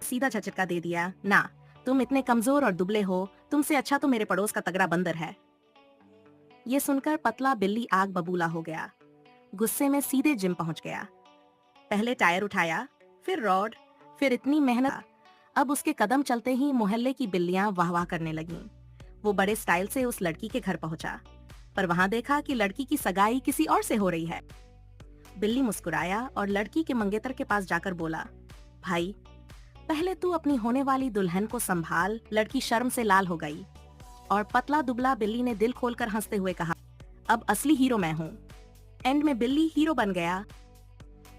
सीधा झटका दे दिया, ना तुम इतने कमजोर और दुबले हो, तुमसे अच्छा तो मेरे पड़ोस का तगड़ा बंदर है। ये सुनकर पतला बिल्ली आग बबूला हो गया। गुस्से में सीधे जिम पहुंच गया। पहले टायर उठाया, फिर रॉड, फिर इतनी मेहनत। अब उसके कदम चलते ही मोहल्ले की बिल्लियां वाह वाह करने लगीं। वो बड़े स्टाइल से उस लड़की के घर पहुंचा, पर वहां देखा कि लड़की की सगाई किसी और से हो रही है। बिल्ली मुस्कुराया और लड़की के मंगेतर के पास जाकर बोला, भाई, पहले तू अपनी होने वाली दुल्हन को संभाल। लड़की शर्म से लाल हो गई और पतला दुबला बिल्ली ने दिल खोलकर हंसते हुए कहा, अब असली हीरो मैं हूँ। एंड में बिल्ली हीरो बन गया